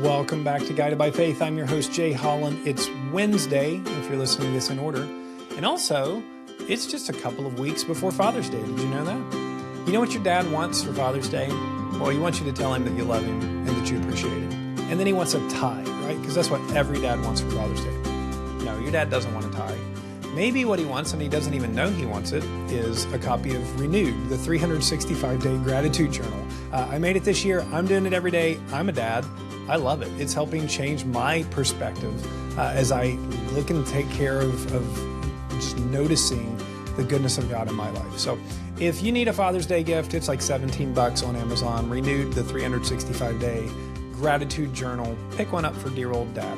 Welcome back to Guided by Faith. I'm your host, Jay Holland. It's Wednesday, if you're listening to this in order. And also, it's just a couple of weeks before Father's Day. Did you know that? You know what your dad wants for Father's Day? Well, he wants you to tell him that you love him and that you appreciate him. And then he wants a tie, right? Because that's what every dad wants for Father's Day. No, your dad doesn't want a tie. Maybe what he wants, and he doesn't even know he wants it, is a copy of Renewed, the 365-day gratitude journal. I made it this year. I'm doing it every day. I'm a dad. I love it. It's helping change my perspective as I look and take care of just noticing the goodness of God in my life. So if you need a Father's Day gift, it's like $17 on Amazon. Renewed, the 365-day gratitude journal. Pick one up for dear old dad.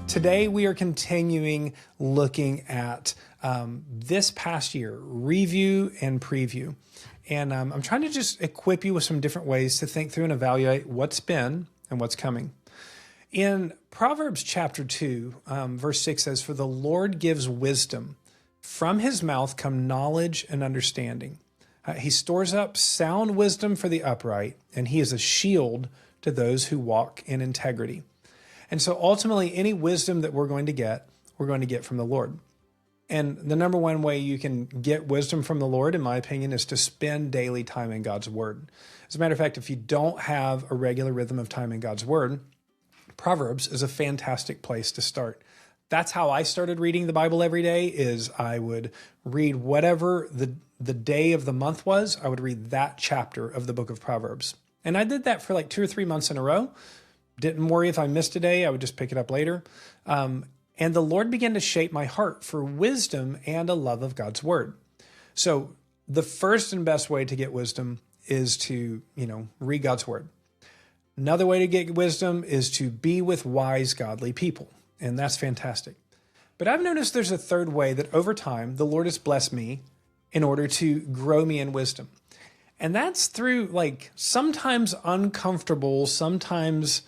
Today, we are continuing looking at this past year, review and preview. And I'm trying to just equip you with some different ways to think through and evaluate what's been and what's coming. In Proverbs chapter 2, verse 6 says, "For the Lord gives wisdom. From his mouth come knowledge and understanding. He stores up sound wisdom for the upright, and he is a shield to those who walk in integrity." And so ultimately, any wisdom that we're going to get from the Lord. And the number one way you can get wisdom from the Lord, in my opinion, is to spend daily time in God's Word. As a matter of fact, if you don't have a regular rhythm of time in God's Word, Proverbs is a fantastic place to start. That's how I started reading the Bible every day, is I would read whatever the day of the month was, I would read that chapter of the book of Proverbs. And I did that for like 2 or 3 months in a row. Didn't worry if I missed a day, I would just pick it up later. And the Lord began to shape my heart for wisdom and a love of God's Word. So the first and best way to get wisdom is to, read God's Word. Another way to get wisdom is to be with wise, godly people. And that's fantastic. But I've noticed there's a third way that over time, the Lord has blessed me in order to grow me in wisdom. And that's through sometimes uncomfortable, sometimes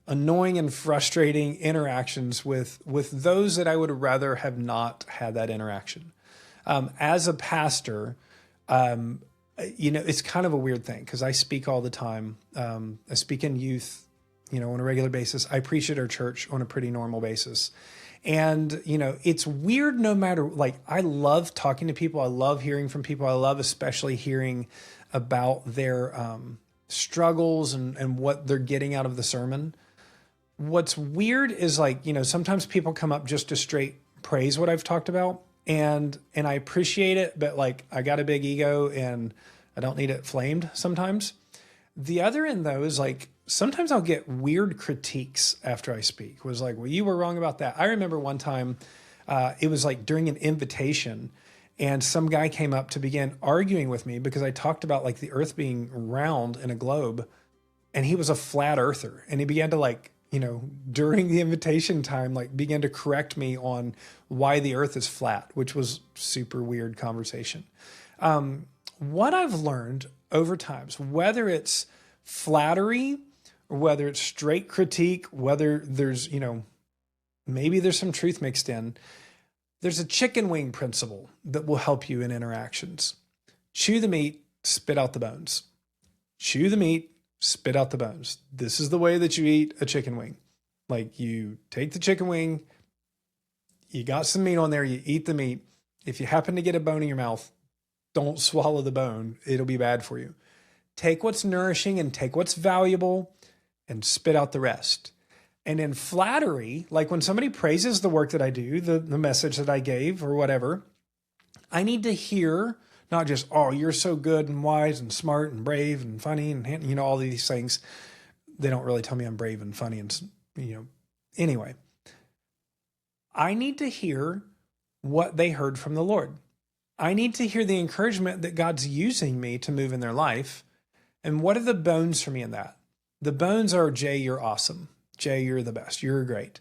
annoying and frustrating interactions with those that I would rather have not had that interaction. As a pastor, it's kind of a weird thing because I speak all the time. I speak in youth, on a regular basis. I preach at our church on a pretty normal basis. And, it's weird no matter, I love talking to people. I love hearing from people. I love especially hearing about their struggles and what they're getting out of the sermon. What's weird is sometimes people come up just to straight praise what I've talked about. And I appreciate it, but I got a big ego and I don't need it flamed sometimes. The other end though is sometimes I'll get weird critiques after I speak. It was well, you were wrong about that. I remember one time it was during an invitation and some guy came up to begin arguing with me because I talked about the earth being round in a globe, and he was a flat earther. And he began to during the invitation time, began to correct me on why the earth is flat, which was super weird conversation. What I've learned over times, whether it's flattery or whether it's straight critique, whether there's, maybe there's some truth mixed in, there's a chicken wing principle that will help you in interactions. Chew the meat, spit out the bones. Chew the meat, spit out the bones. This is the way that you eat a chicken wing. You take the chicken wing, you got some meat on there, you eat the meat. If you happen to get a bone in your mouth, don't swallow the bone. It'll be bad for you. Take what's nourishing and take what's valuable and spit out the rest. And in flattery, when somebody praises the work that I do, the message that I gave or whatever, I need to hear not just, oh, you're so good and wise and smart and brave and funny and, all these things. They don't really tell me I'm brave and funny and, anyway. I need to hear what they heard from the Lord. I need to hear the encouragement that God's using me to move in their life. And what are the bones for me in that? The bones are, Jay, you're awesome. Jay, you're the best. You're great.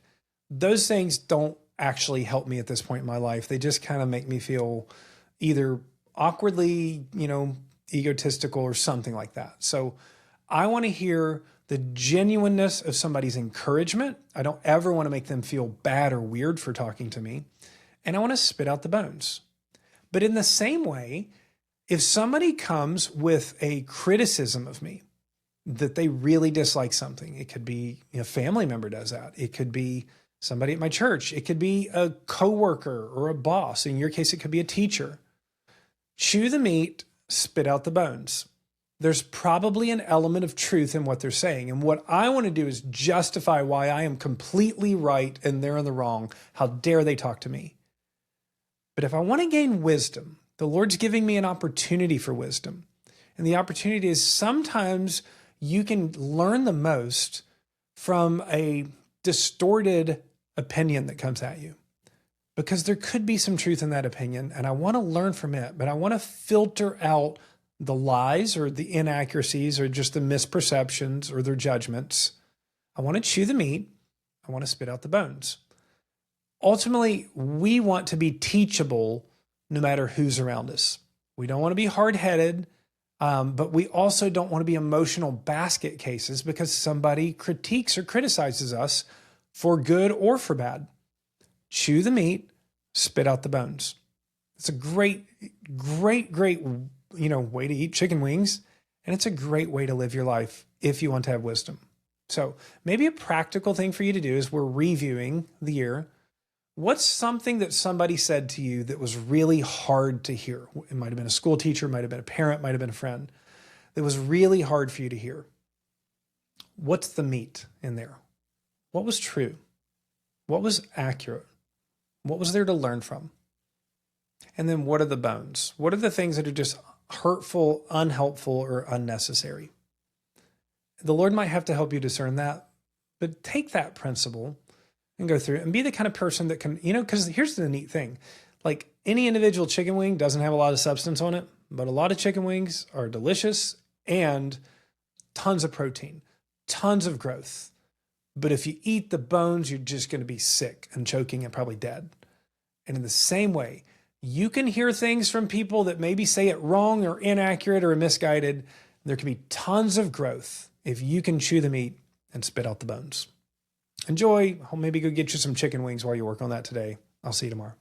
Those things don't actually help me at this point in my life. They just kind of make me feel either awkwardly, egotistical or something like that. So I want to hear the genuineness of somebody's encouragement. I don't ever want to make them feel bad or weird for talking to me. And I want to spit out the bones. But in the same way, if somebody comes with a criticism of me, that they really dislike something. It could be a family member does that. It could be somebody at my church. It could be a coworker or a boss. In your case, it could be a teacher. Chew the meat, spit out the bones. There's probably an element of truth in what they're saying. And what I want to do is justify why I am completely right and they're in the wrong. How dare they talk to me? But if I want to gain wisdom, the Lord's giving me an opportunity for wisdom. And the opportunity is sometimes you can learn the most from a distorted opinion that comes at you, because there could be some truth in that opinion. And I want to learn from it, but I want to filter out the lies or the inaccuracies or just the misperceptions or their judgments. I want to chew the meat. I want to spit out the bones. Ultimately, we want to be teachable no matter who's around us. We don't want to be hard-headed, but we also don't want to be emotional basket cases because somebody critiques or criticizes us for good or for bad. Chew the meat, spit out the bones. It's a great way to eat chicken wings, and it's a great way to live your life if you want to have wisdom. So maybe a practical thing for you to do is we're reviewing the year. What's something that somebody said to you that was really hard to hear? It might have been a school teacher, might have been a parent, might have been a friend. That was really hard for you to hear. What's the meat in there? What was true? What was accurate? What was there to learn from? And then what are the bones? What are the things that are just hurtful, unhelpful, or unnecessary? The Lord might have to help you discern that, but take that principle and go through it and be the kind of person that can, because here's the neat thing. Like any individual chicken wing doesn't have a lot of substance on it, but a lot of chicken wings are delicious and tons of protein, tons of growth. But if you eat the bones, you're just going to be sick and choking and probably dead. And in the same way, you can hear things from people that maybe say it wrong or inaccurate or misguided. There can be tons of growth if you can chew the meat and spit out the bones. Enjoy. I'll maybe go get you some chicken wings while you work on that today. I'll see you tomorrow.